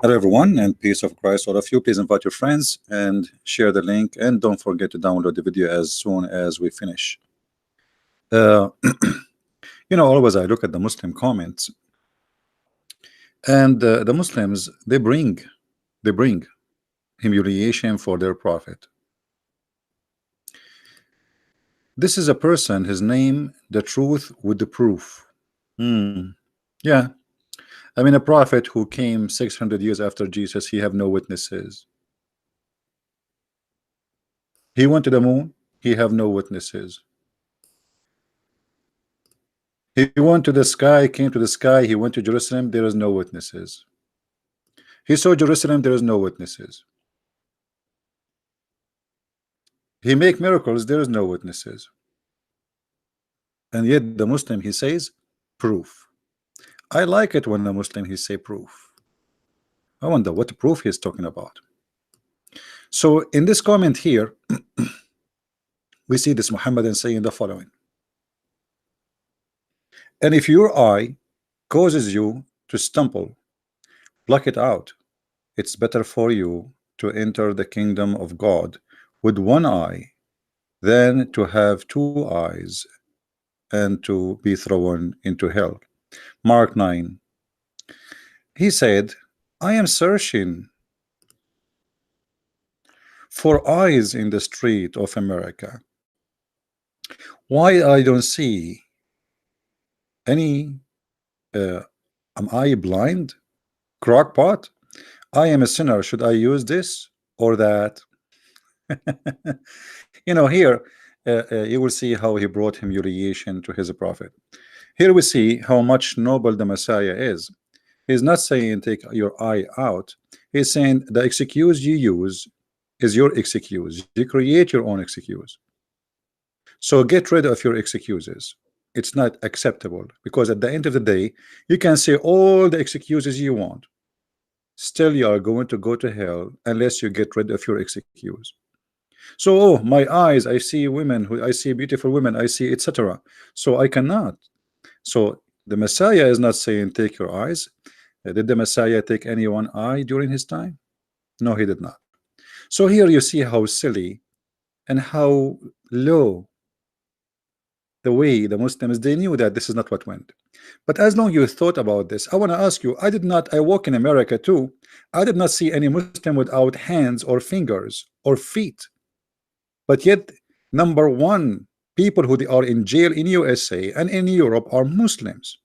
Hello everyone, and peace of Christ all of you. Please invite your friends and share the link, and don't forget to download the video as soon as we finish. Always I look at the Muslim comments, and the Muslims, they bring humiliation for their prophet. This is a person, his name, the truth with the proof. Yeah, I mean, a prophet who came 600 years after Jesus, he have no witnesses. He went to the moon, he have no witnesses. He went to the sky, came to the sky, he went to Jerusalem, there is no witnesses. He saw Jerusalem, there is no witnesses. He make miracles, there is no witnesses. And yet the Muslim, he says proof. I like it when the Muslim he say proof. I wonder what proof he's talking about. So in this comment here we see this Muhammadan saying the following: and if your eye causes you to stumble, pluck it out. It's better for you to enter the kingdom of God with one eye than to have two eyes and to be thrown into hell. Mark 9. He said, I am searching for eyes in the street of America. Why I don't see any? Am I blind? Crockpot? I am a sinner. Should I use this or that? Here you will see how he brought humiliation to his prophet. Here we see how much noble the Messiah is. He's not saying take your eye out. He's saying the excuse you use is your excuse. You create your own excuse. So get rid of your excuses. It's not acceptable, because at the end of the day you can say all the excuses you want. Still you are going to go to hell unless you get rid of your excuse. So, oh, my eyes, I see women, I see beautiful women, I see etc. So I cannot. So the Messiah is not saying take your eyes. Did the Messiah take any one eye during his time? No, he did not. So here you see how silly and how low the way the Muslims, they knew that this is not what went. But as long you thought about this, I want to ask you, I walk in America too. I did not see any Muslim without hands or fingers or feet. But yet, number one, people who they are in jail in USA and in Europe are Muslims.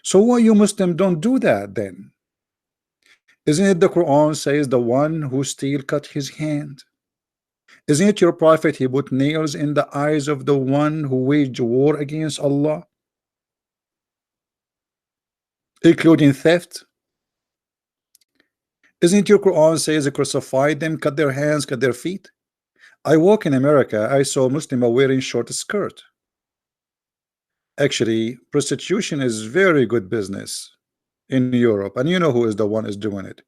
So why you Muslim don't do that then? Isn't it the Quran says the one who still cut his hand? Isn't it your prophet he put nails in the eyes of the one who waged war against Allah, including theft? Isn't it your Quran says crucify them, cut their hands, cut their feet? I walk in America, I saw Muslim wearing short skirt. Actually, prostitution is very good business in Europe, and you know who is the one is doing it,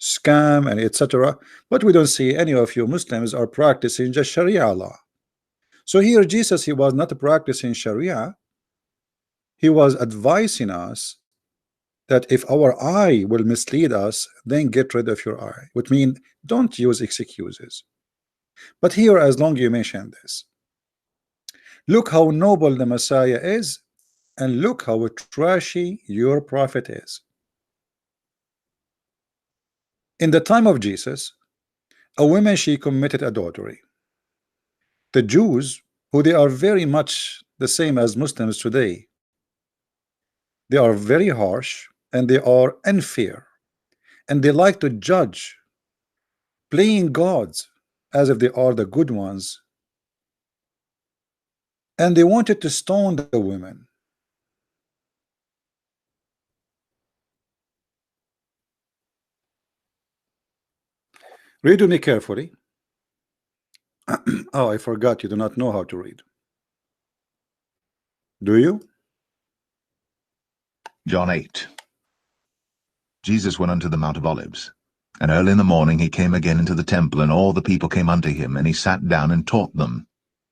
scam and etc. But we don't see any of you Muslims are practicing just Sharia law. So here Jesus, he was not practicing Sharia. He was advising us that if our eye will mislead us, then get rid of your eye, which means don't use excuses. But here, as long you mention this, look how noble the Messiah is, and look how trashy your prophet is. In the time of Jesus, a woman, she committed adultery. The Jews, who they are very much the same as Muslims today, they are very harsh and they are unfair, and they like to judge, playing gods as if they are the good ones, and they wanted to stone the women. Read with me carefully. Oh, I forgot, you do not know how to read. Do you? John 8. Jesus went unto the Mount of Olives, and early in the morning he came again into the temple, and all the people came unto him, and he sat down and taught them.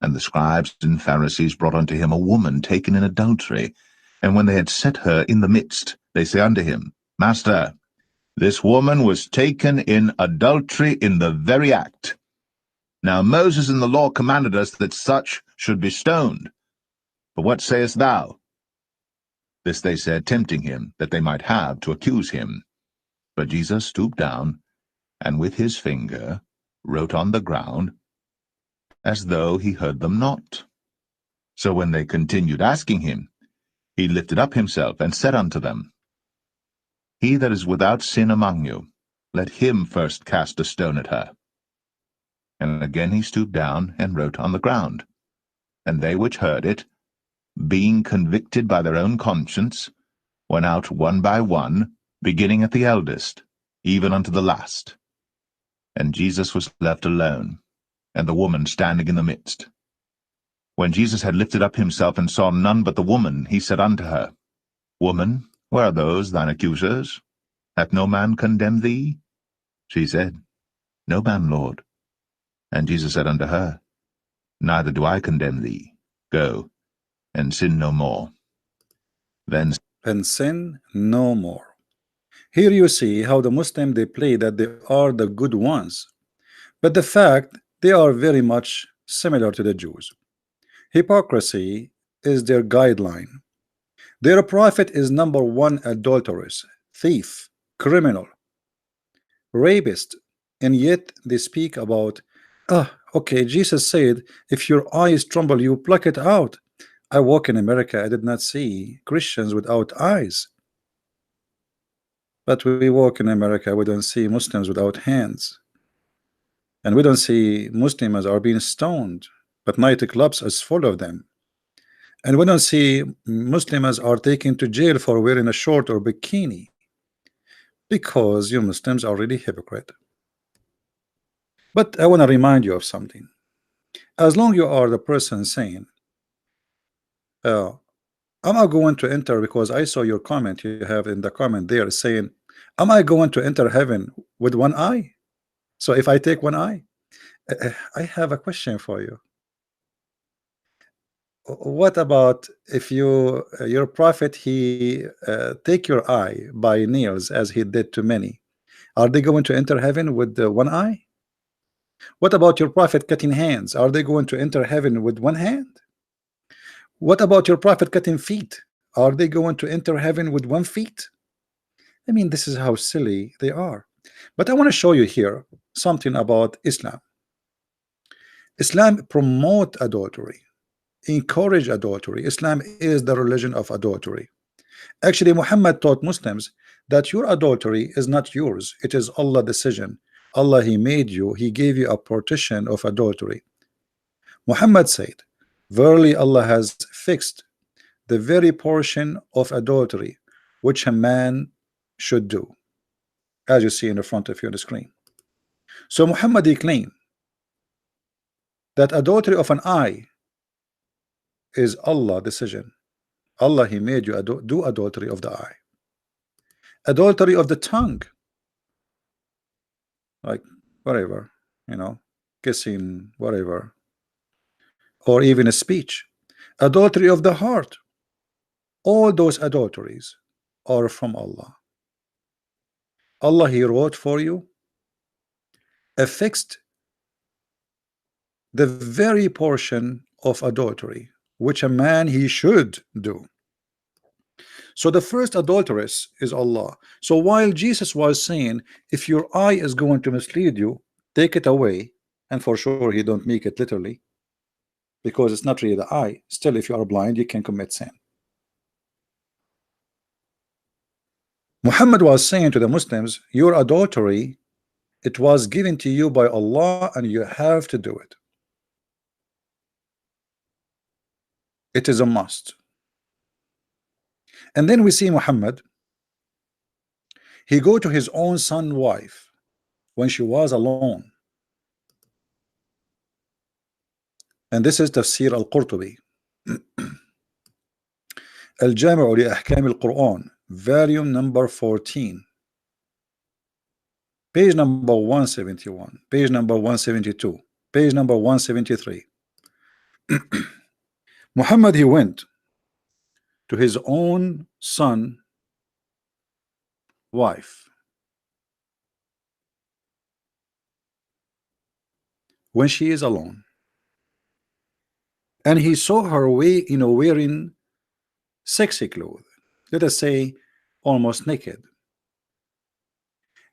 And the scribes and Pharisees brought unto him a woman taken in adultery, and when they had set her in the midst, they say unto him, Master, This woman was taken in adultery in the very act. Now Moses in the law commanded us that such should be stoned. But what sayest thou? This they said, tempting him, that they might have to accuse him. But Jesus stooped down, and with his finger wrote on the ground, as though he heard them not. So when they continued asking him, he lifted up himself, and said unto them, He that is without sin among you, let him first cast a stone at her. And again he stooped down, and wrote on the ground. And they which heard it, being convicted by their own conscience, went out one by one, beginning at the eldest, even unto the last. And Jesus was left alone, and the woman standing in the midst. When Jesus had lifted up himself, and saw none but the woman, he said unto her, Woman, where are those thine accusers? Hath no man condemned thee? She said, No man, Lord. And Jesus said unto her, Neither do I condemn thee. Go, and sin no more. Then And sin no more. Here you see how the Muslim, they play that they are the good ones, but the fact they are very much similar to the Jews. Hypocrisy is their guideline. Their prophet is number one adulteress, thief, criminal, rapist, and yet they speak about, okay, Jesus said, if your eyes tremble, you pluck it out. I walk in America, I did not see Christians without eyes. But we walk in America, we don't see Muslims without hands. And we don't see Muslims are being stoned, but nightclubs is full of them. And we don't see Muslims are taken to jail for wearing a short or bikini, because you Muslims are really hypocrite. But I want to remind you of something. As long you are the person saying, am I going to enter, because I saw your comment you have in the comment there saying, am I going to enter heaven with one eye? So if I take one eye, I have a question for you. What about if you your prophet, he take your eye by nails as he did to many? Are they going to enter heaven with one eye? What about your prophet cutting hands? Are they going to enter heaven with one hand? What about your prophet cutting feet? Are they going to enter heaven with one feet? I mean, this is how silly they are. But I want to show you here something about Islam. Islam promote adultery, encourage adultery. Islam is the religion of adultery. Actually, Muhammad taught Muslims that your adultery is not yours, it is Allah's decision. Allah, he made you, he gave you a partition of adultery. Muhammad said, verily Allah has fixed the very portion of adultery which a man should do, as you see in the front of you on the screen. So Muhammad, he claimed that adultery of an eye is Allah's decision. Allah, he made you do adultery of the eye. Adultery of the tongue, like whatever, you know, kissing, whatever, or even a speech. Adultery of the heart, all those adulteries are from Allah. Allah, he wrote for you, affixed the very portion of adultery which a man he should do. So the first adulteress is Allah. So while Jesus was saying, if your eye is going to mislead you, take it away, and for sure he don't make it literally, because it's not really the eye. Still, if you are blind, you can commit sin. Muhammad was saying to the Muslims, your adultery, it was given to you by Allah, and you have to do it. It is a must. And then we see Muhammad, he go to his own son's wife when she was alone. And this is Tafsir al-Qurtubi, Al-Jami'u li Ahkam al-Quran, volume number 14, page number 171, page number 172, page number 173. Muhammad, he went to his own son wife, when she is alone, and he saw her wearing sexy clothes, let us say almost naked.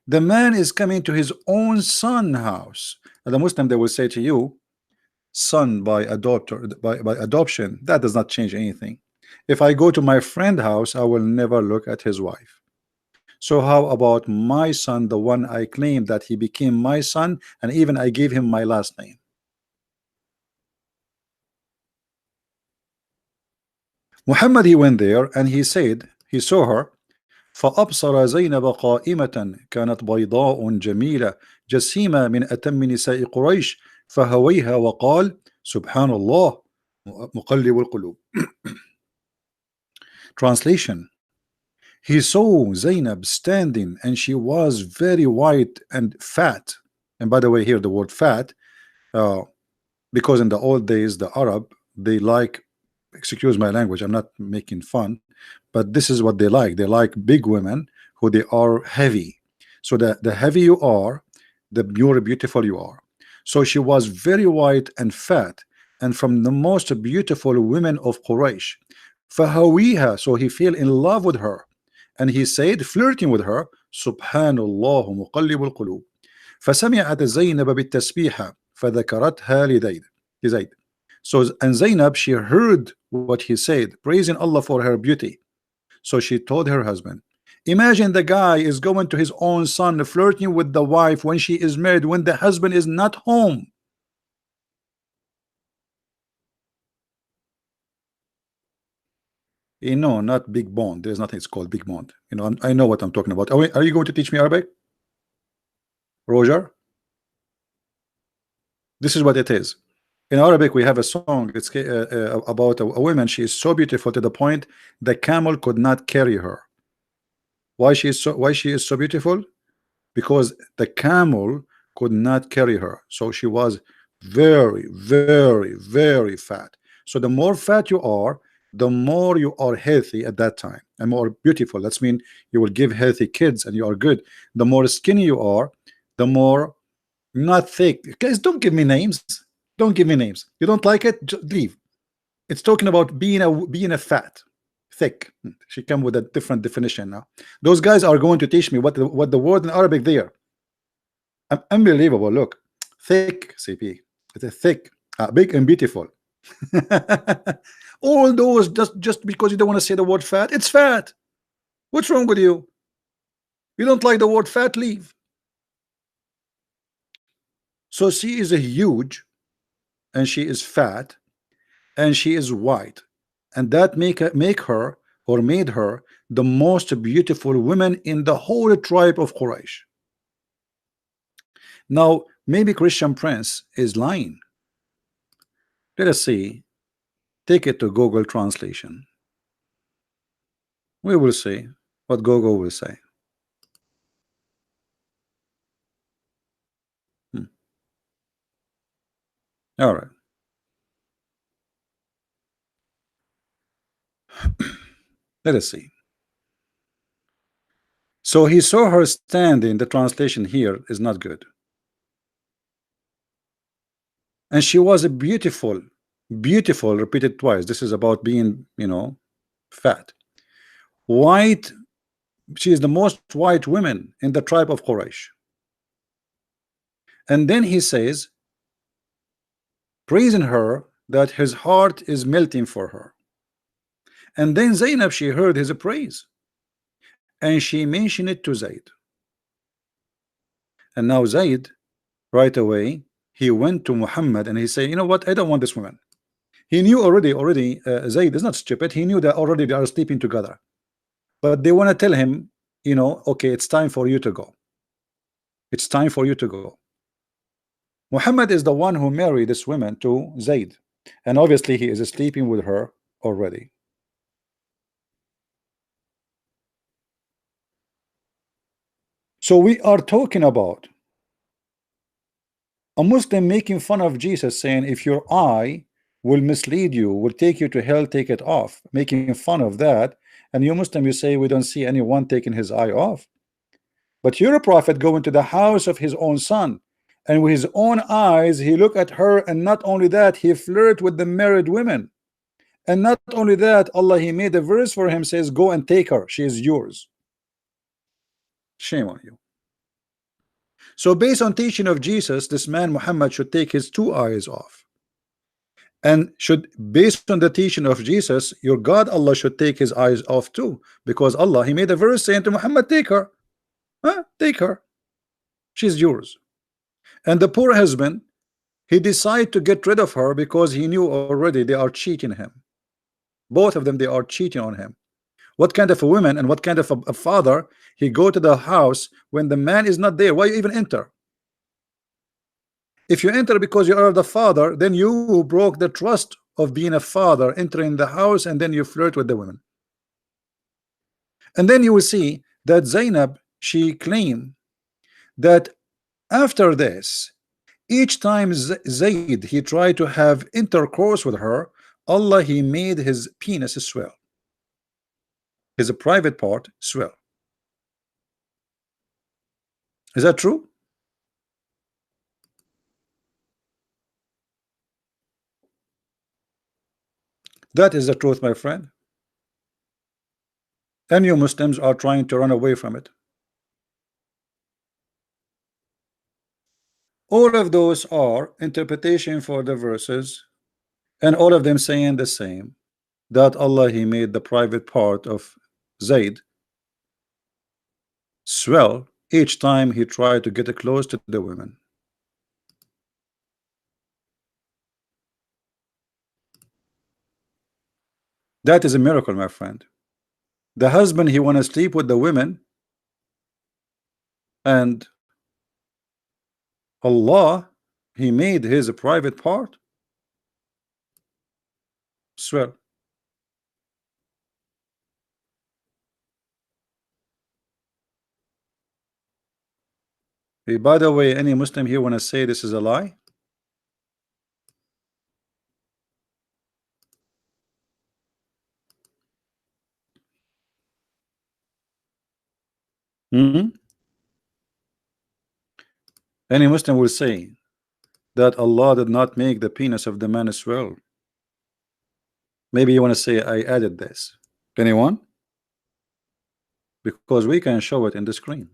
The man is coming to his own son house. And the Muslim, they will say to you, son by adoption, that does not change anything. If I go to my friend house, I will never look at his wife. So how about my son, the one I claim that he became my son, and even I gave him my last name? Muhammad, he went there and he said he saw her. فأبصر زينب قائمة كانت بيضاء جميلة جسيمة من أتم نساء قريش فهويها وقال سبحان الله مقلب القلوب. Translation: he saw Zainab standing and she was very white and fat. And by the way, here the word fat, because in the old days the Arab, they like, excuse my language, I'm not making fun, but this is what they like big women who they are heavy. So the heavy you are, the more beautiful you are. So she was very white and fat, and from the most beautiful women of Quraysh. فهويها, so he fell in love with her, and he said, flirting with her, سبحان الله مقلب القلوب. فسمعت زينب بالتسبيحة فذكرتها لزيد. So, and Zainab, she heard what he said, praising Allah for her beauty. So she told her husband. Imagine the guy is going to his own son, flirting with the wife when she is married, when the husband is not home. You know, not big bond. There's nothing it's called big bond. You know, I know what I'm talking about. Are you going to teach me Arabic, Roger? This is what it is. In Arabic, we have a song. It's about a woman. She is so beautiful to the point the camel could not carry her. Why she is so beautiful? Because the camel could not carry her. So she was very, very, very fat. So the more fat you are, the more you are healthy at that time and more beautiful. That's mean you will give healthy kids and you are good. The more skinny you are, the more not thick. Guys, don't give me names. Don't give me names. You don't like it? Just leave. It's talking about being a fat, thick. She come with a different definition now. Those guys are going to teach me what the word in Arabic there. Unbelievable. Look, thick, CP. It's a thick, big and beautiful. All those just because you don't want to say the word fat. It's fat. What's wrong with you? You don't like the word fat? Leave. So she is a huge, and she is fat, and she is white, and that made her the most beautiful woman in the whole tribe of Quraysh. Now maybe Christian Prince is lying. Let us see. Take it to Google translation. We will see what Google will say. All right. Let us see. So he saw her standing. The translation here is not good. And she was a beautiful, repeated twice. This is about being, fat. White. She is the most white woman in the tribe of Quraysh. And then he says, praising her, that his heart is melting for her. And then Zainab, she heard his praise, and she mentioned it to Zaid. And now Zaid, right away, he went to Muhammad and he said, you know what, I don't want this woman. He knew already Zaid is not stupid. He knew that already they are sleeping together, but they want to tell him, okay, it's time for you to go. It's time for you to go. Muhammad is the one who married this woman to Zaid, and obviously he is sleeping with her already. So we are talking about a Muslim making fun of Jesus, saying if your eye will mislead you, will take you to hell, take it off, making fun of that. And you Muslim, you say we don't see anyone taking his eye off. But you're a prophet going to the house of his own son and with his own eyes he looked at her, and not only that, he flirted with the married women. And not only that, Allah, he made a verse for him, says, go and take her, she is yours. Shame on you. So based on teaching of Jesus, this man Muhammad should take his two eyes off, and should, based on the teaching of Jesus, your God Allah should take his eyes off too, because Allah, he made a verse saying to Muhammad, take her, take her, she's yours. And the poor husband, he decided to get rid of her because he knew already they are cheating him. Both of them, they are cheating on him. What kind of a woman and what kind of a father, he go to the house when the man is not there? Why you even enter? If you enter because you are the father, then you broke the trust of being a father, entering the house, and then you flirt with the women. And then you will see that Zainab, she claimed that after this, each time Zayd he tried to have intercourse with her, Allah, he made his penis swell, his private part swell. Is that true? That is the truth, my friend. And you Muslims are trying to run away from it. All of those are interpretation for the verses, and all of them saying the same, that Allah, he made the private part of Zayd swell each time he tried to get close to the women. That is a miracle, my friend. The husband, he want to sleep with the women, and Allah, he made his private part swell. Hey, by the way, any Muslim here want to say this is a lie? Any Muslim will say that Allah did not make the penis of the man swell. Maybe you want to say I added this. Anyone? Because we can show it in the screen.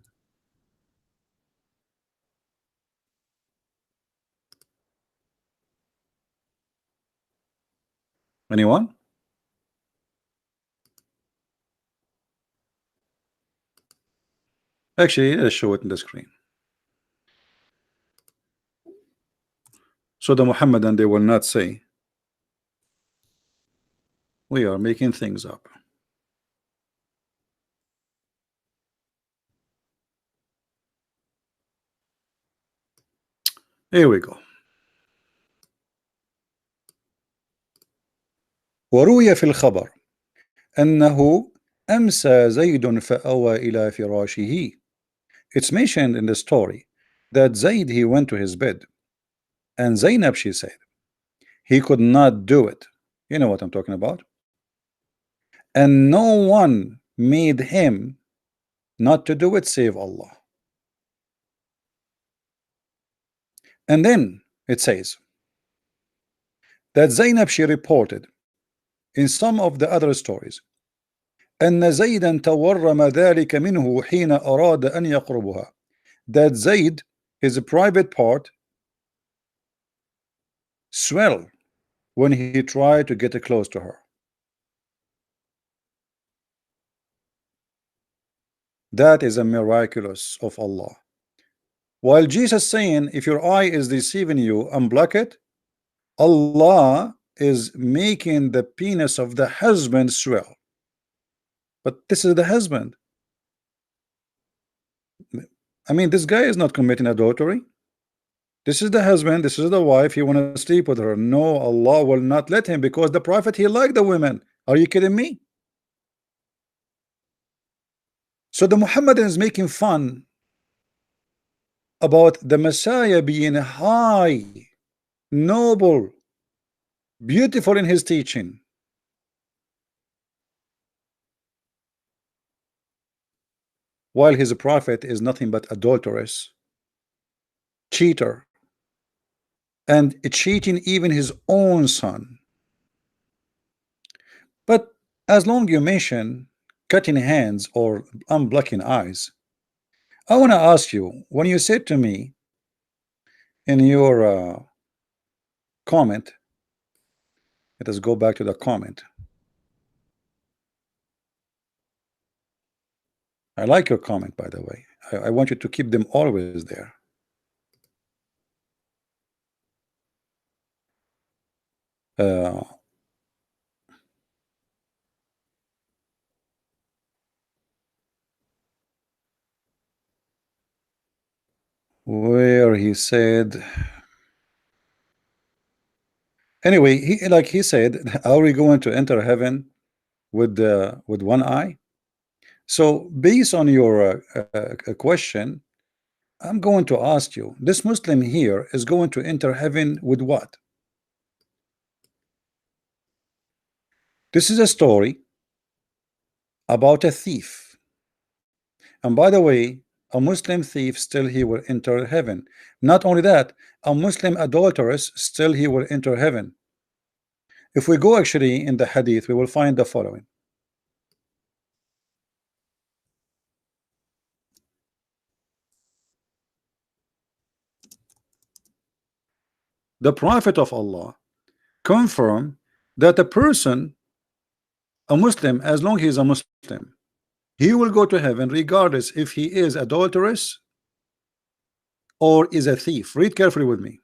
Anyone? Actually, let's show it in the screen. So the Muhammadan, they will not say we are making things up. Here we go. وروي في الخبر أنه أمسى زيد فأوى إلى فراشه. It's mentioned in the story that Zayd, he went to his bed, and Zainab, she said he could not do it. You know what I'm talking about. And no one made him not to do it save Allah. And then it says that Zainab, she reported in some of the other stories أن زيدا تورم ذلك منه حين أراد أن يقربها, that Zayd, his private part, swell when he tried to get close to her. That is a miraculous of Allah. While Jesus saying, if your eye is deceiving you, unblock it, Allah is making the penis of the husband swell. But this is the husband. I mean, this guy is not committing adultery. This is the husband, this is the wife, he want to sleep with her. No, Allah will not let him, because the Prophet, he liked the women. Are you kidding me? So the Muhammadan is making fun about the Messiah being high, noble, beautiful in his teaching, while his prophet is nothing but adulterous, cheater, and cheating even his own son. But as long you mention cutting hands or unblocking eyes, I want to ask you, when you said to me in your comment, let us go back to the comment. I like your comment, by the way. I want you to keep them always there. Uh, where he said, anyway, he said, are we going to enter heaven with one eye? So based on your question, I'm going to ask you, this Muslim here is going to enter heaven with what? This is a story about a thief. And by the way, a Muslim thief still he will enter heaven. Not only that, a Muslim adulteress still he will enter heaven. If we go actually in the hadith, we will find the following. The Prophet of Allah confirmed that a person, a Muslim, as long as he is a Muslim, he will go to heaven regardless if he is adulterous or is a thief. Read carefully with me.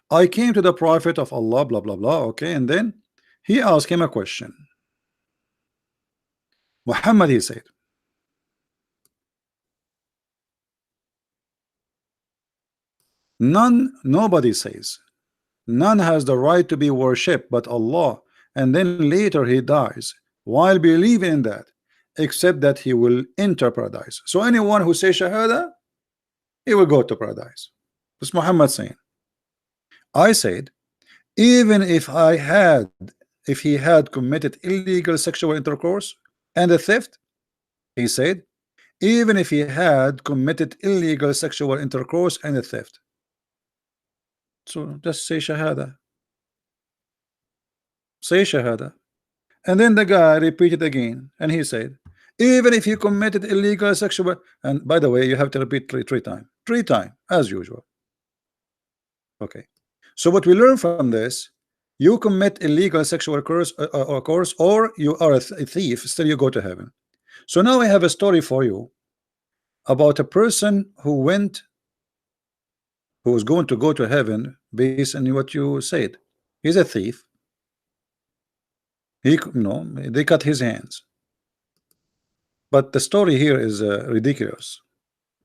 I came to the Prophet of Allah, blah blah blah, okay, and then he asked him a question. Muhammad, he said, nobody says, none has the right to be worshipped but Allah, and then later he dies while believing in that, except that he will enter paradise. So anyone who says Shahada, he will go to paradise. That's Muhammad saying. I said, even if he had committed illegal sexual intercourse and a theft, he said, even if he had committed illegal sexual intercourse and a theft. So just say Shahada. Say Shahada. And then the guy repeated again, and he said, even if he committed illegal sexual, and by the way, you have to repeat three times, as usual. Okay. So what we learn from this, you commit illegal sexual course, or you are a thief, still you go to heaven. So now I have a story for you about a person who was going to go to heaven based on what you said. He's a thief. They cut his hands. But the story here is ridiculous,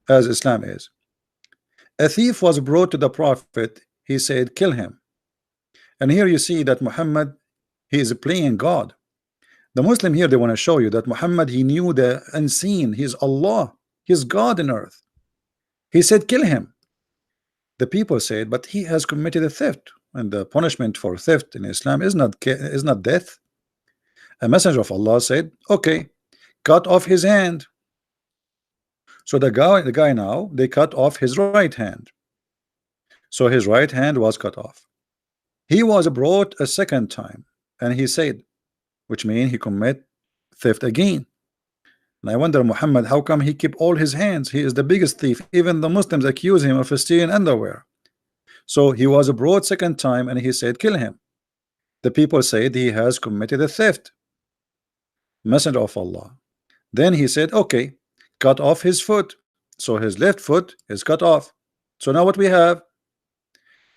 as Islam is. A thief was brought to the Prophet. He said, kill him. And here you see that Muhammad, he is playing God. The Muslim here, they want to show you that Muhammad, he knew the unseen. He's Allah. He's God in earth. He said, kill him. The people said, but he has committed a theft, and the punishment for theft in Islam is not death. A messenger of Allah said, okay, cut off his hand. So the guy now, they cut off his right hand. So his right hand was cut off. He was brought a second time, and he said, which means he commit theft again. And I wonder, Muhammad, how come he keep all his hands? He is the biggest thief. Even the Muslims accuse him of stealing underwear. So he was brought second time, and he said, kill him. The people said he has committed a theft. Messenger of Allah. Then he said, okay, cut off his foot. So his left foot is cut off. So now what we have?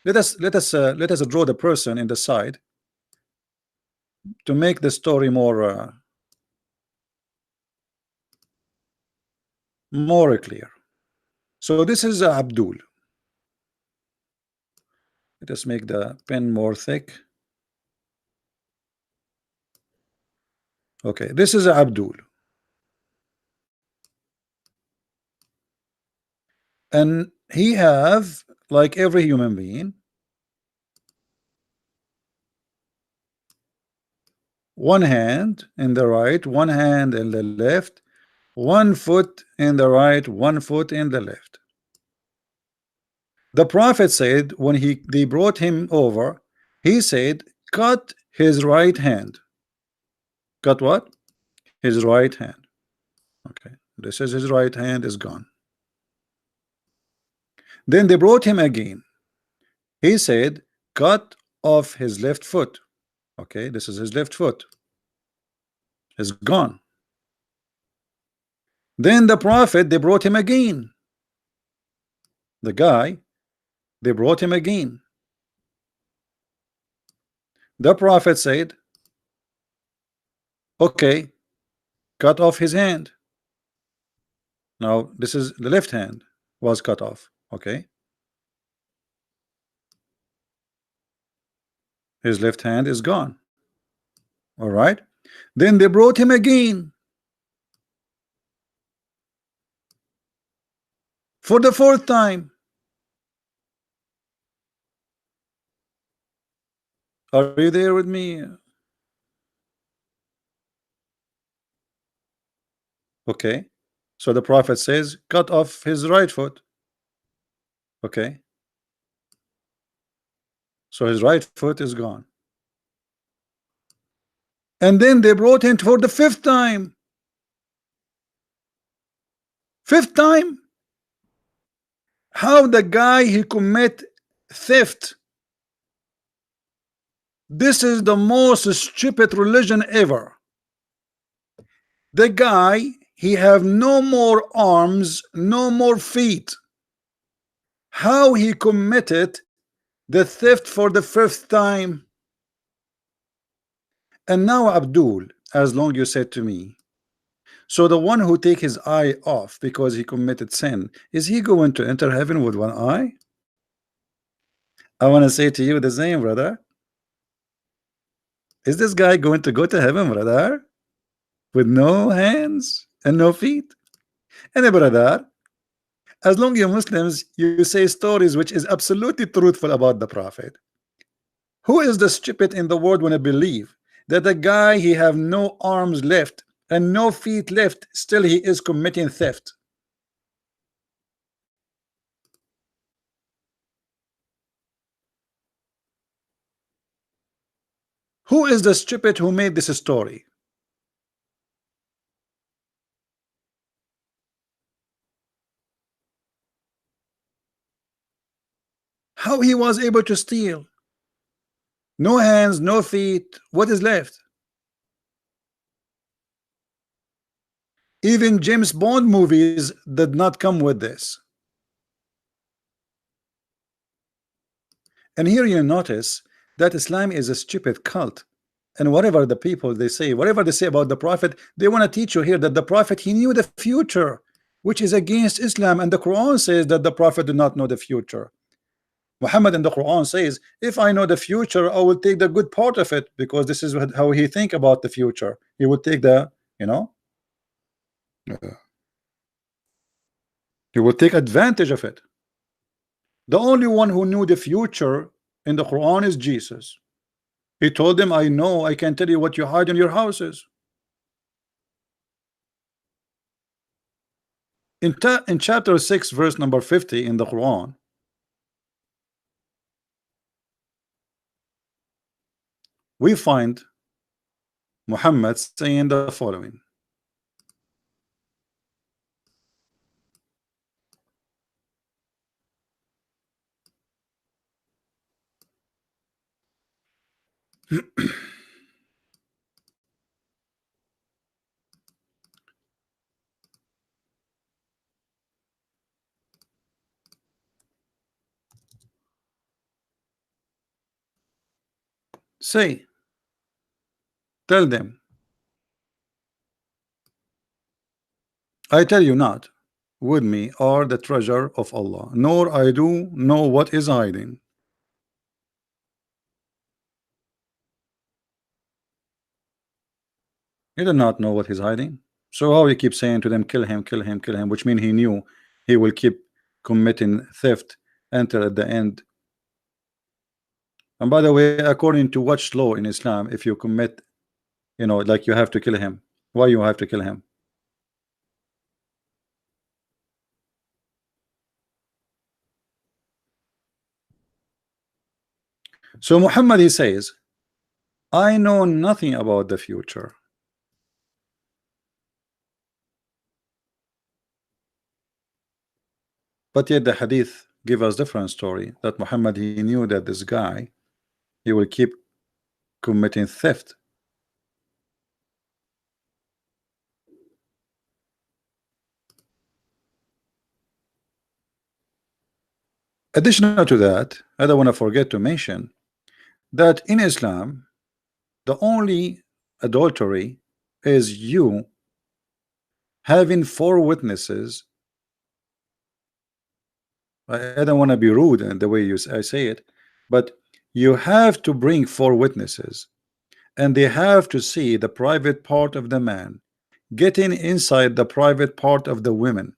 Let us draw the person in the side to make the story more clear. So this is Abdul. Let us make the pen more thick. Okay, this is Abdul. And he have, like every human being, one hand in the right, one hand in the left, one foot in the right, one foot in the left. The Prophet said when they brought him over, he said, cut his right hand. Cut what? His right hand. Okay, this is his right hand is gone. Then they brought him again. He said, cut off his left foot. Okay, this is his left foot. Is gone. Then the Prophet, they brought him again. The guy, they brought him again. The Prophet said, okay, cut off his hand. Now this is the left hand was cut off. Okay, his left hand is gone. All right, then they brought him again for the fourth time. Are you there with me? Okay, so the Prophet says, cut off his right foot. Okay, so his right foot is gone. And then they brought him for the fifth time. Fifth time? How the guy he commit theft? This is the most stupid religion ever. The guy, he have no more arms, no more feet. How he committed the theft for the fifth time? And now Abdul, as long you said to me, so the one who take his eye off because he committed sin, is he going to enter heaven with one eye? I want to say to you the same, brother. Is this guy going to go to heaven, brother, with no hands and no feet? And brother, as long you Muslims, you say stories which is absolutely truthful about the Prophet. Who is the stupid in the world when I believe that the guy he have no arms left and no feet left, still he is committing theft? Who is the stupid who made this story? How he was able to steal? No hands, no feet. What is left? Even James Bond movies did not come with this. And here you notice that Islam is a stupid cult. And whatever the people they say, whatever they say about the Prophet, they want to teach you here that the Prophet, he knew the future, which is against Islam. And the Quran says that the Prophet did not know the future. Muhammad in the Quran says, if I know the future, I will take the good part of it, because this is how he think about the future. He would take the, he will take advantage of it. The only one who knew the future in the Quran is Jesus. He told them, I know, I can tell you what you hide in your houses. In chapter 6 verse number 50 in the Quran, we find Muhammad saying the following. Say, tell them, I tell you not, with me are the treasure of Allah, nor I do know what is hiding. He did not know what he's hiding. So how he keeps saying to them, kill him, kill him, kill him, which means he knew he will keep committing theft until at the end. And by the way, according to which law in Islam, if you commit, like you have to kill him, why you have to kill him? So Muhammad, he says, I know nothing about the future. But yet the hadith give us different story, that Muhammad, he knew that this guy, he will keep committing theft. Additional to that, I don't want to forget to mention that in Islam, the only adultery is you having 4 witnesses. I don't want to be rude in the way I say it, but you have to bring 4 witnesses, and they have to see the private part of the man getting inside the private part of the women,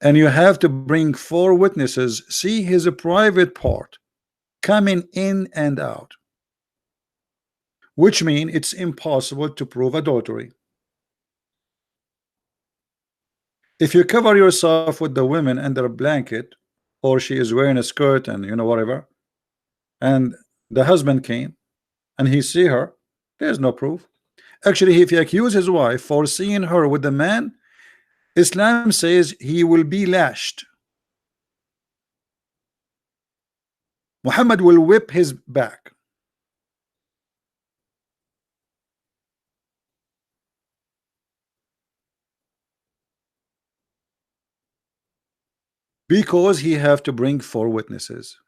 and you have to bring 4 witnesses see his private part coming in and out, which means it's impossible to prove adultery. If you cover yourself with the women under a blanket, or she is wearing a skirt and whatever, and the husband came and he see her, there's no proof. Actually, if he accuse his wife for seeing her with the man, Islam says he will be lashed. Muhammad will whip his back. Because he have to bring 4 witnesses,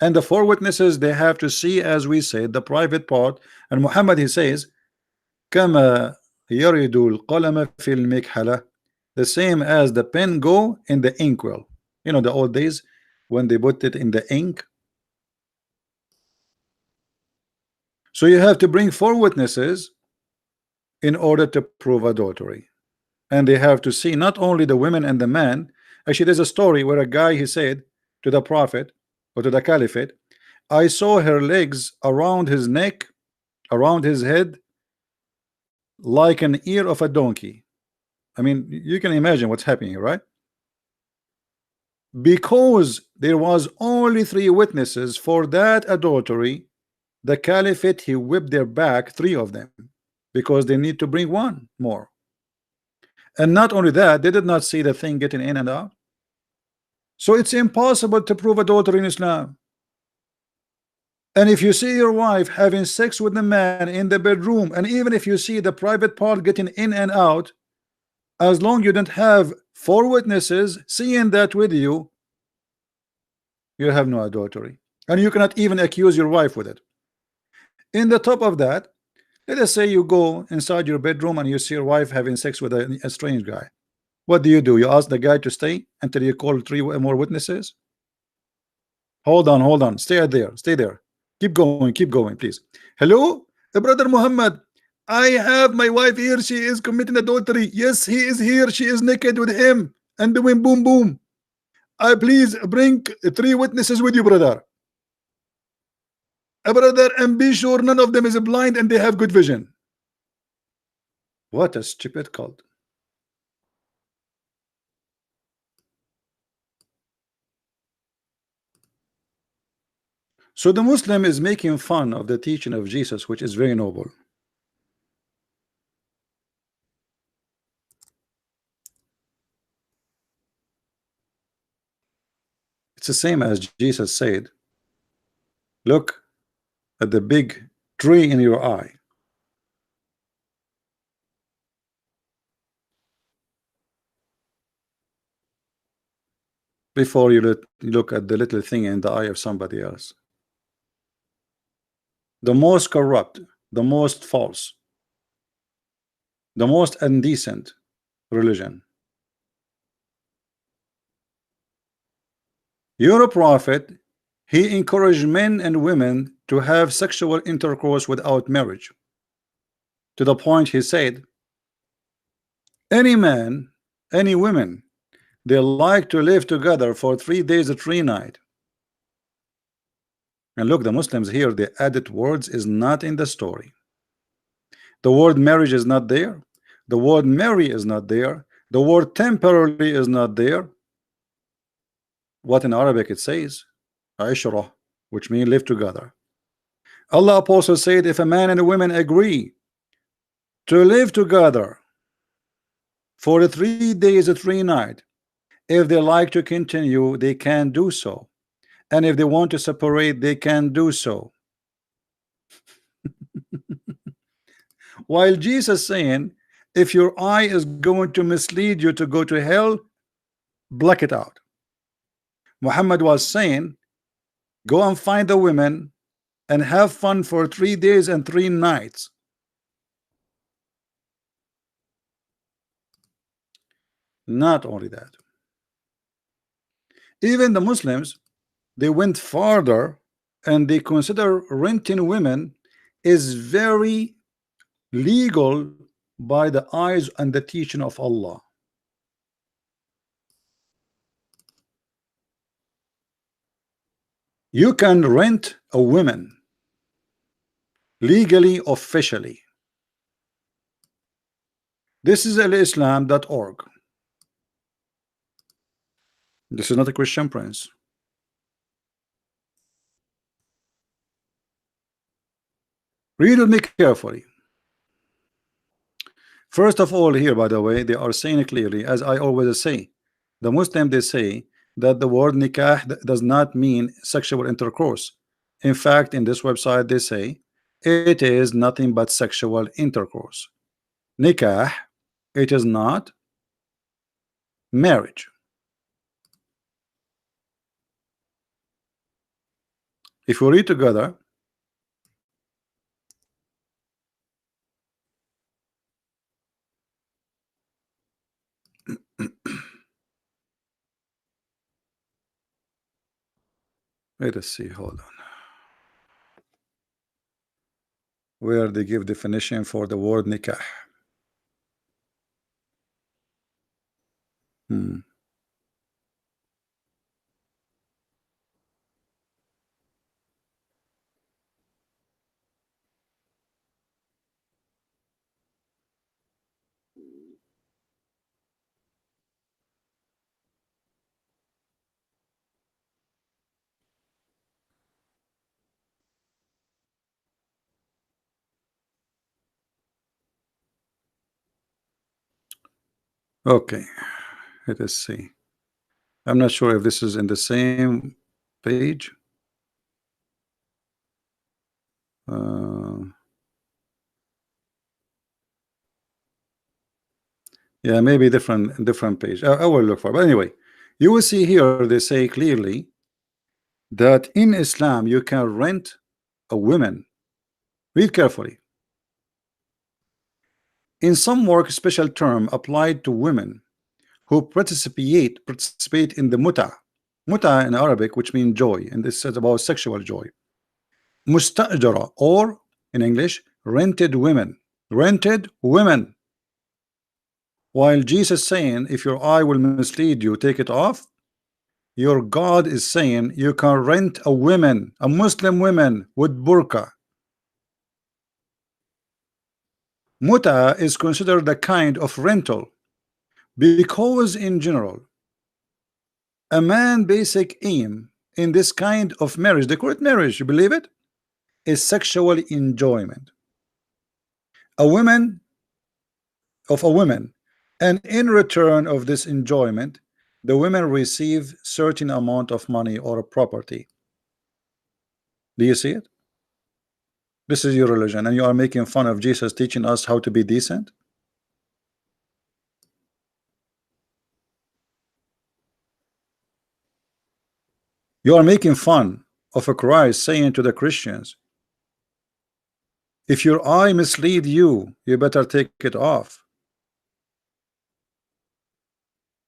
and the 4 witnesses, they have to see, as we said, the private part. And Muhammad, he says, كما يرد القلم في المكحلة, the same as the pen go in the inkwell. The old days when they put it in the ink. So you have to bring 4 witnesses in order to prove adultery, and they have to see not only the women and the man. Actually, there's a story where a guy, he said to the prophet or to the caliphate, I saw her legs around his neck, around his head, like an ear of a donkey. I mean, you can imagine what's happening here, right? Because there was only 3 witnesses for that adultery, the caliphate, he whipped their back, 3 of them, because they need to bring 1 more. And not only that, they did not see the thing getting in and out. So it's impossible to prove adultery in Islam. And if you see your wife having sex with the man in the bedroom, and even if you see the private part getting in and out, as long you don't have 4 witnesses seeing that with you, you have no adultery, and you cannot even accuse your wife with it. In the top of that, let us say you go inside your bedroom and you see your wife having sex with a strange guy. What do? You ask the guy to stay until you call 3 more witnesses? Hold on, stay there. Keep going, please. Hello, brother Muhammad, I have my wife here, she is committing adultery. Yes, he is here, she is naked with him and doing boom boom. I please bring 3 witnesses with you, brother. Brother, and be sure none of them is blind and they have good vision. What a stupid cult. So the Muslim is making fun of the teaching of Jesus, which is very noble. It's the same as Jesus said, look at the big tree in your eye. Before you look at the little thing in the eye of somebody else. The most corrupt, the most false, the most indecent religion. Your prophet, he encouraged men and women to have sexual intercourse without marriage, to the point he said, any man, any women, they like to live together for 3 days and 3 nights. And look, the Muslims here, the added words is not in the story. The word marriage is not there. The word marry is not there. The word temporarily is not there. What in Arabic it says? Aishra. which means live together. Allah Apostle said, if a man and a woman agree to live together for 3 days and 3 nights, if they like to continue, they can do so, and if they want to separate, they can do so. While Jesus saying, if your eye is going to mislead you to go to hell, black it out. Muhammad was saying, go and find the women and have fun for 3 days and 3 nights. Not only that, even the Muslims, they went farther and they consider renting women is very legal by the eyes and the teaching of Allah. You can rent a woman legally, officially. This is alislam.org. This is not a Christian Prince. Read with me carefully. First of all, here, by the way, they are saying clearly, as I always say, the Muslim, they say that the word nikah does not mean sexual intercourse. In fact, in this website, they say it is nothing but sexual intercourse. Nikah, it is not marriage. If we read together, let us see, hold on, where they give definition for the word nikah. Okay, let us see. I'm not sure if this is in the same page. Yeah, maybe different page. I will look for it. But anyway, you will see here they say clearly that in Islam you can rent a woman. Read carefully. In some work, special term applied to women who participate in the muta in Arabic, which means joy, and this is about sexual joy. Mustajara, or in English, rented women. While Jesus saying, if your eye will mislead you, take it off, your God is saying you can rent a woman, a Muslim woman with burqa. Muta is considered a kind of rental because in general a man basic aim in this kind of marriage, they call it marriage, you believe it, is sexual enjoyment. A woman, and in return of this enjoyment, the women receive certain amount of money or property. Do you see it? This is your religion, and you are making fun of Jesus teaching us how to be decent. You are making fun of a Christ saying to the Christians, if your eye mislead you, you better take it off.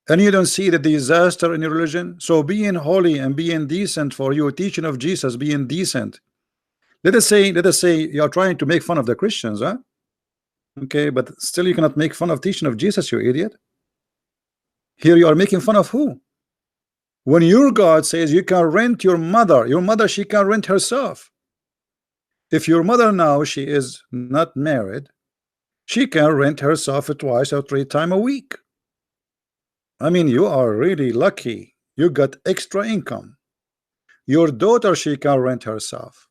And you don't see the disaster in your religion. So being holy and being decent for you, teaching of Jesus, being decent. Let us say you are trying to make fun of the Christians, huh? Okay, but still you cannot make fun of teaching of Jesus, you idiot. Here you are making fun of who? When your God says you can rent your mother, she can rent herself. If your mother now, she is not married, she can rent herself 2 or 3 times a week. I mean, you are really lucky. You got extra income. Your daughter, she can rent herself.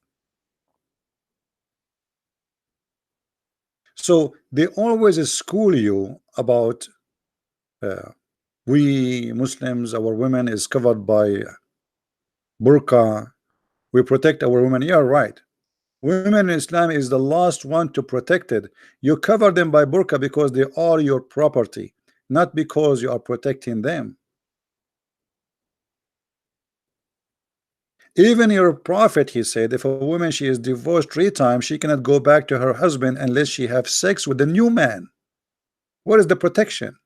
So they always school you about we Muslims, our women is covered by burqa. We protect our women. Yeah, right. Women in Islam is the last one to protect it. You cover them by burqa because they are your property, not because you are protecting them. Even your prophet, he said, if a woman she is divorced 3 times, she cannot go back to her husband unless she have sex with a new man. What is the protection?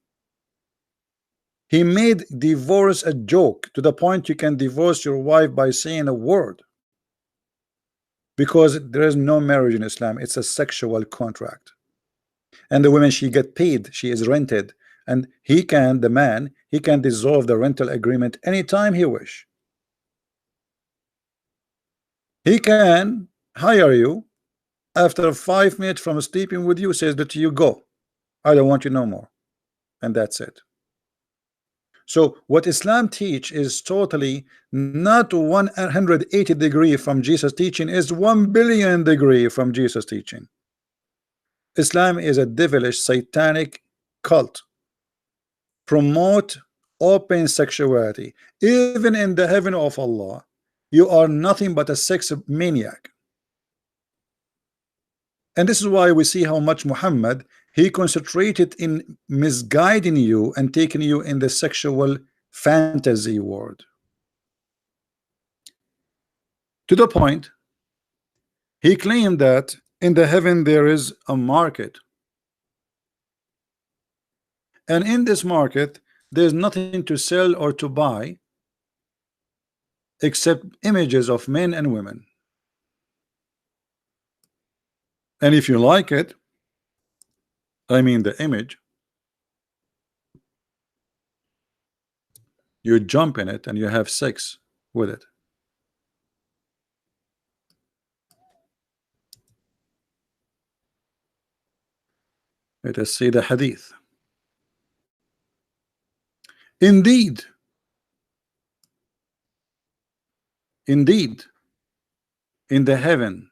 He made divorce a joke to the point you can divorce your wife by saying a word, because there is no marriage in Islam. It's a sexual contract, and the woman she get paid, she is rented, and he can, the man, he can dissolve the rental agreement anytime he wish. He can hire you after 5 minutes from sleeping with you, says that you go, I don't want you no more, and that's it. So what Islam teach is totally not 180 degree from Jesus teaching, is 1 billion degree from Jesus teaching. Islam is a devilish satanic cult, promote open sexuality. Even in the heaven of Allah, you are nothing but a sex maniac. And this is why we see how much Muhammad, he concentrated in misguiding you and taking you in the sexual fantasy world, to the point he claimed that in the heaven there is a market, and in this market there's nothing to sell or to buy except images of men and women. And if you like it, I mean the image, you jump in it and you have sex with it. Let us see the hadith. Indeed, indeed, in the heaven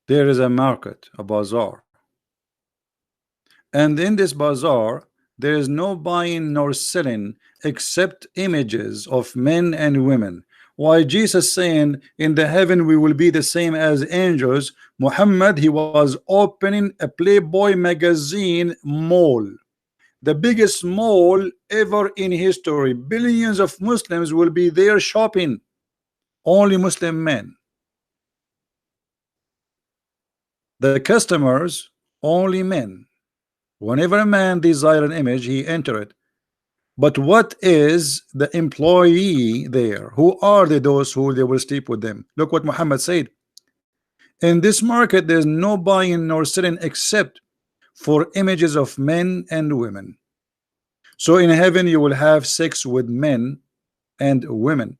there is a market, a bazaar, and in this bazaar there is no buying nor selling except images of men and women. Why Jesus saying in the heaven we will be the same as angels? Muhammad, he was opening a Playboy magazine mall, the biggest mall ever in history. Billions of Muslims will be there shopping, only Muslim men. The customers only men. Whenever a man desire an image, he enter it. But what is the employee there? Who are they, those who they will sleep with them? Look what Muhammad said. In this market there's no buying nor selling except for images of men and women. So in heaven you will have sex with men and women.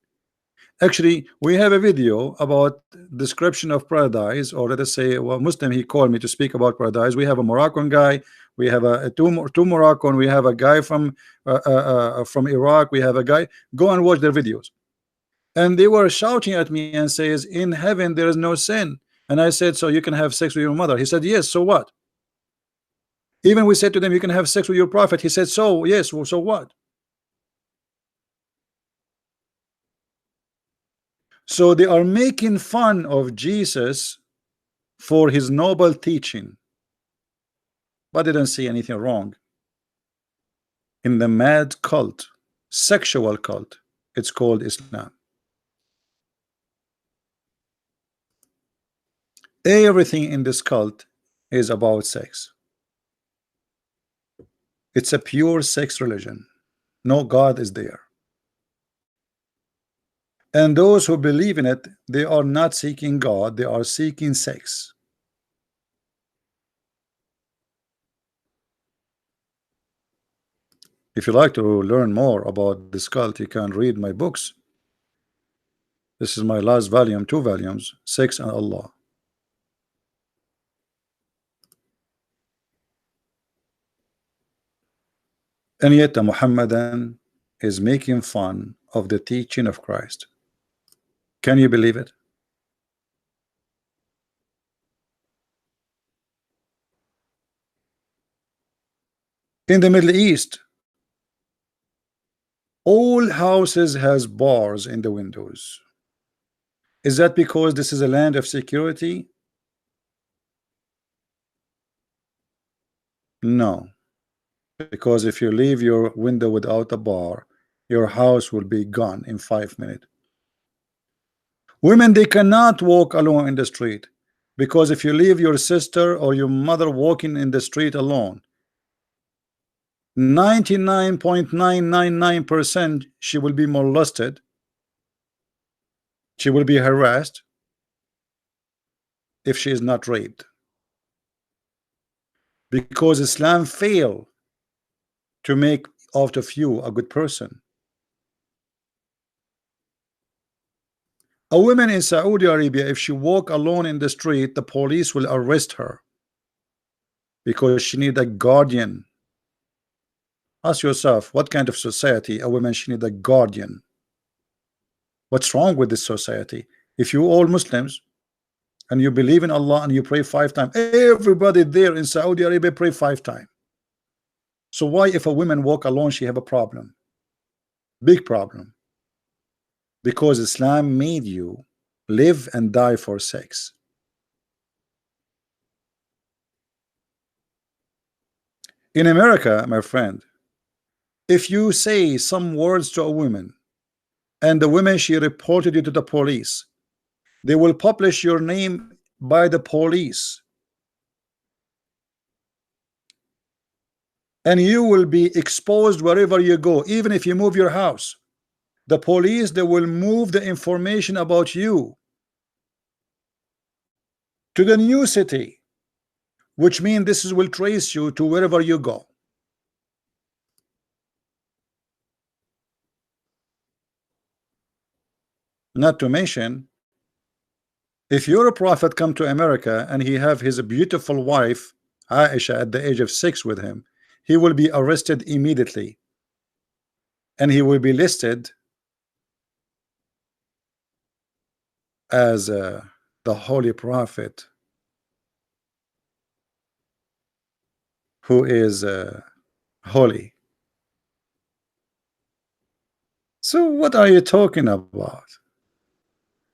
Actually, we have a video about description of paradise, or let us say, well, Muslim, he called me to speak about paradise. We have a Moroccan guy, we have two Moroccan, we have a guy from Iraq, we have a guy. Go and watch their videos. And they were shouting at me and says, in heaven there is no sin. And I said, so you can have sex with your mother? He said, yes, so what? Even we said to them, you can have sex with your prophet. He said, so yes, well, so what? So they are making fun of Jesus for his noble teaching, but they don't see anything wrong in the mad cult, sexual cult. It's called Islam. Everything in this cult is about sex. It's a pure sex religion. No God is there. And those who believe in it, they are not seeking God, they are seeking sex. If you like to learn more about this cult, you can read my books. This is my last volume, 2 volumes, Sex and Allah. And yet a Muhammadan is making fun of the teaching of Christ. Can you believe it? In the Middle East, all houses has bars in the windows. Is that because this is a land of security? No, because if you leave your window without a bar, your house will be gone in 5 minutes. Women, they cannot walk alone in the street, because if you leave your sister or your mother walking in the street alone, 99.999% she will be molested, she will be harassed if she is not raped, because Islam failed to make out of you a good person. A woman in Saudi Arabia, if she walk alone in the street, the police will arrest her because she need a guardian. Ask yourself, what kind of society a woman she need a guardian? What's wrong with this society? If you all Muslims and you believe in Allah and you pray 5 times, everybody there in Saudi Arabia pray 5 times. So why if a woman walk alone she have a problem? Big problem. Because Islam made you live and die for sex. In America, my friend, if you say some words to a woman and the woman she reported you to the police, they will publish your name by the police and you will be exposed wherever you go. Even if you move your house, the police, they will move the information about you to the new city, which means this will trace you to wherever you go. Not to mention, if your prophet come to America and he have his beautiful wife Aisha at the age of 6 with him, he will be arrested immediately and he will be listed as the holy prophet who is holy. So what are you talking about?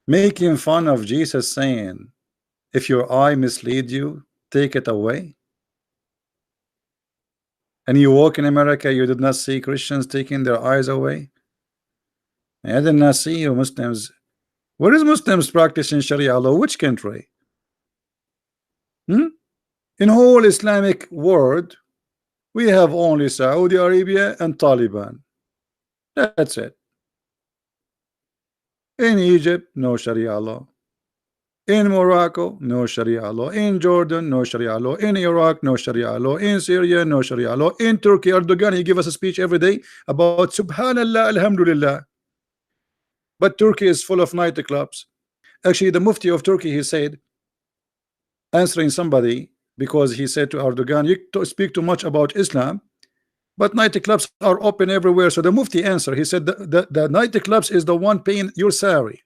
Making fun of Jesus, saying if your eye mislead you, take it away. And you walk in America, you did not see Christians taking their eyes away. I did not see you Muslims. Where is Muslims practicing Sharia law? Which country? In whole Islamic world, we have only Saudi Arabia and Taliban. That's it. In Egypt, no Sharia law. In Morocco, no Sharia law. In Jordan, no Sharia law. In Iraq, no Sharia law. In Syria, no Sharia law. In Turkey, Erdogan, he gives us a speech every day about Subhanallah, Alhamdulillah. But Turkey is full of nightclubs. Actually, the Mufti of Turkey, he said, answering somebody, because he said to Erdogan, you speak too much about Islam, but nightclubs are open everywhere. So the Mufti answered, he said, the nightclubs is the one paying your salary.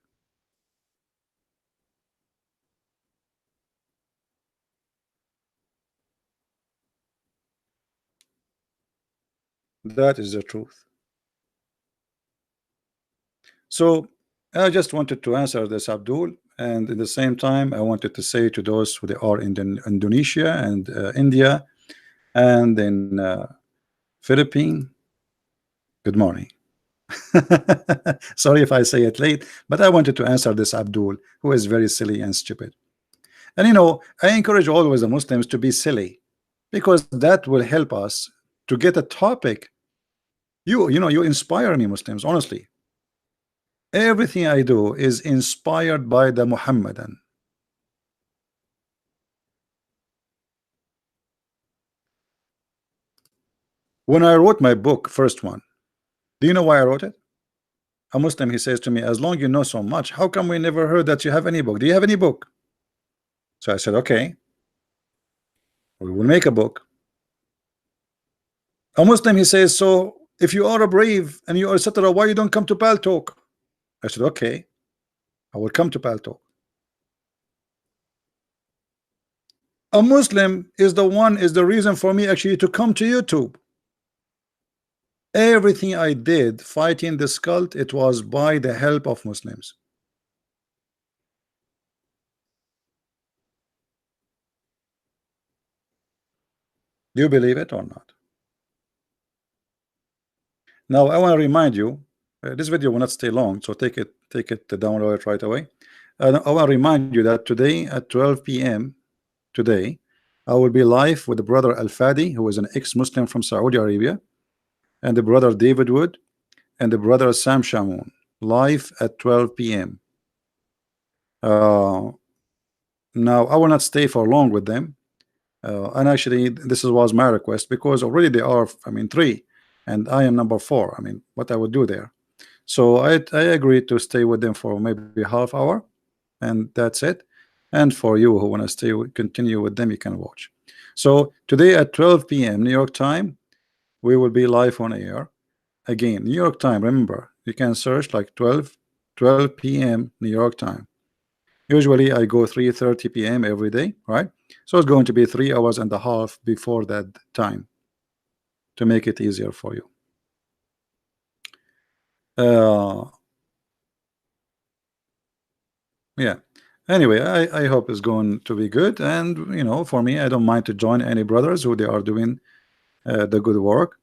That is the truth. So I just wanted to answer this, Abdul, and at the same time I wanted to say to those who are in Indonesia and India and in Philippines, good morning. Sorry if I say it late, but I wanted to answer this Abdul, who is very silly and stupid. And you know, I encourage always the Muslims to be silly, because that will help us to get a topic. You know, you inspire me, Muslims, honestly. Everything I do is inspired by the Muhammadan. When I wrote my book, first one, do you know why I wrote it? A Muslim, he says to me, as long you know so much, how come we never heard that you have any book? Do you have any book? So I said, okay, we will make a book. A Muslim, he says, so if you are a brave and you are etc., why you don't come to Pal Talk? I said, okay, I will come to Pal Talk. A Muslim is the reason for me actually to come to YouTube. Everything I did fighting this cult, it was by the help of Muslims. Do you believe it or not? Now I want to remind you, this video will not stay long, so take it download it right away. I want to remind you that today at 12 p.m. today, I will be live with the brother Al Fadi, who is an ex-Muslim from Saudi Arabia, and the brother David Wood, and the brother Sam Shamoun, live at 12 p.m. Now I will not stay for long with them, and actually this was my request, because already they are, I mean, 3, and I am number 4. I mean, what I would do there. So I agreed to stay with them for maybe half hour, and that's it. And for you who want to stay, continue with them, you can watch. So today at 12 p.m. New York time, we will be live on air. Again, New York time, remember, you can search like 12 p.m. New York time. Usually I go 3:30 p.m. every day, right? So it's going to be 3 hours and a half before that time to make it easier for you. Yeah. Anyway, I hope it's going to be good, and you know, for me, I don't mind to join any brothers who they are doing the good work.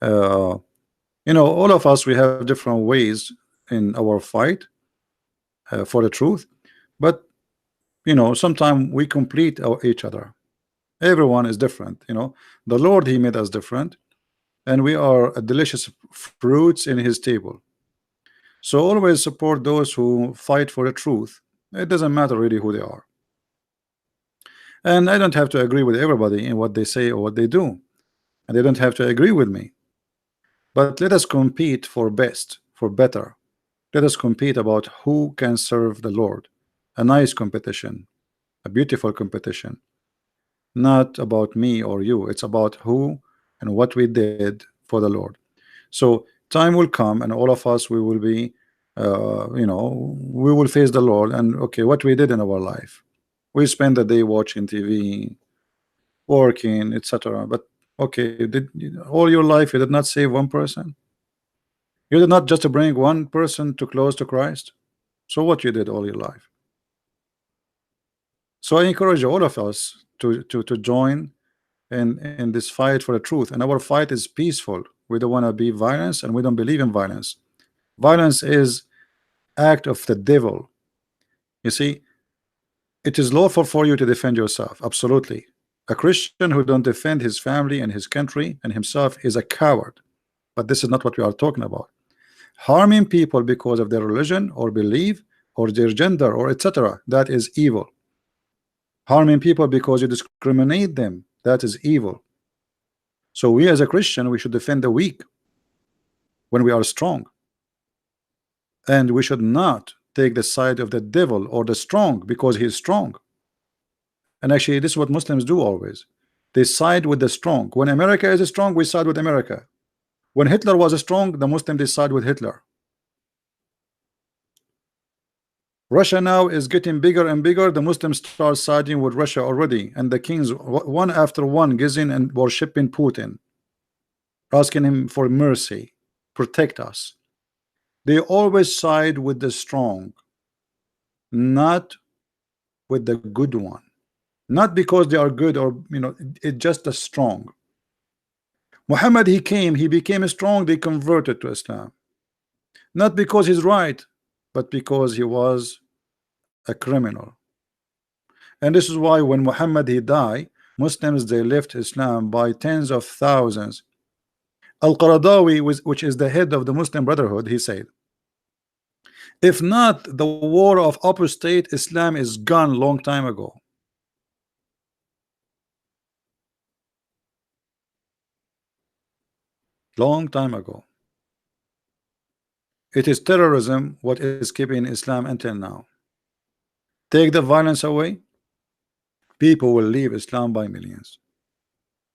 You know, all of us, we have different ways in our fight for the truth, but you know, sometimes we complete each other. Everyone is different. You know, the Lord, He made us different, and we are a delicious fruits in His table. So always support those who fight for the truth. It doesn't matter really who they are. And I don't have to agree with everybody in what they say or what they do, and they don't have to agree with me. But let us compete for best, for better. Let us compete about who can serve the Lord. A nice competition, a beautiful competition. Not about me or you. It's about who and what we did for the Lord. So time will come, and all of us, we will be, you know, we will face the Lord, and okay, what we did in our life. We spend the day watching TV, working, etc. But okay, did all your life you did not save one person? You did not just bring one person to close to Christ. So what you did all your life? So I encourage all of us to join in this fight for the truth. And our fight is peaceful. We don't want to be violence, and we don't believe in violence. Violence is act of the devil. You see, it is lawful for you to defend yourself. Absolutely. A Christian who don't defend his family and his country and himself is a coward. But this is not what we are talking about. Harming people because of their religion or belief or their gender or etc., that is evil. Harming people because you discriminate them, that is evil. So we as a Christian, we should defend the weak when we are strong, and we should not take the side of the devil or the strong because he is strong. And actually this is what Muslims do always. They side with the strong. When America is strong, we side with America. When Hitler was strong, the Muslims they side with Hitler. Russia now is getting bigger and bigger. The Muslims start siding with Russia already, and the kings one after one gazing and worshiping Putin, asking him for mercy, protect us. They always side with the strong, not with the good one. Not because they are good, or you know, it's just a strong. Muhammad, he came, he became strong, they converted to Islam. Not because he's right, but because he was a criminal. And this is why when Muhammad he died, Muslims they left Islam by tens of thousands. Al-Qaradawi, which is the head of the Muslim Brotherhood, he said, if not the war of apostate, Islam is gone long time ago. Long time ago. It is terrorism what is keeping Islam until now. Take the violence away, people will leave Islam by millions,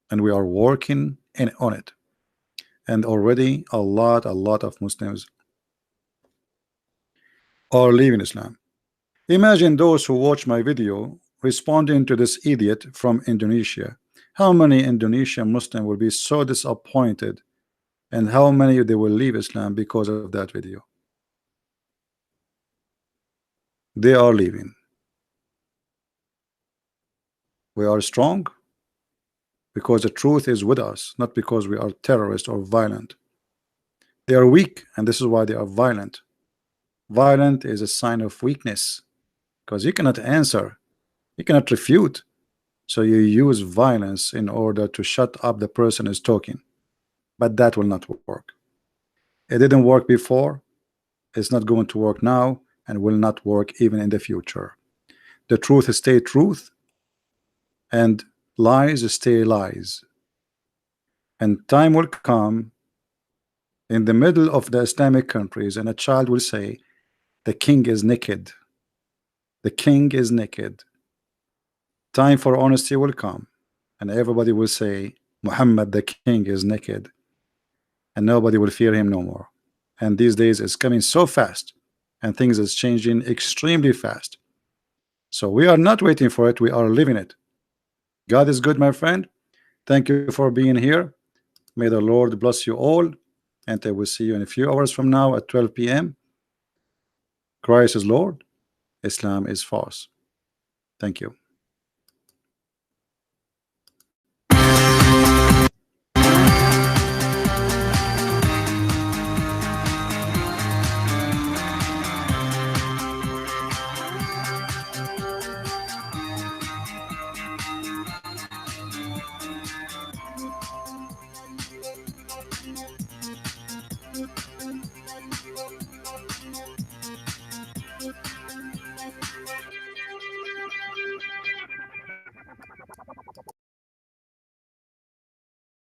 and we are working on it. and already a lot of Muslims are leaving Islam. Imagine those who watch my video responding to this idiot from Indonesia. How many Indonesian Muslims will be so disappointed, and how many they will leave Islam because of that video? They are leaving. We are strong because the truth is with us, not because we are terrorists or violent. They are weak, and this is why they are violent. Violent is a sign of weakness, because you cannot answer, you cannot refute, so you use violence in order to shut up the person who is talking. But that will not work. It didn't work before, it's not going to work now, and will not work even in the future. The truth stay truth, and lies stay lies. And time will come in the middle of the Islamic countries, and a child will say, the king is naked. The king is naked. Time for honesty will come, and everybody will say, Muhammad the king is naked, and nobody will fear him no more. And these days it's coming so fast, and things is changing extremely fast. So we are not waiting for it, we are living it. God is good, my friend. Thank you for being here. May the Lord bless you all, and I will see you in a few hours from now at 12 p.m. Christ is Lord, Islam is false. Thank you.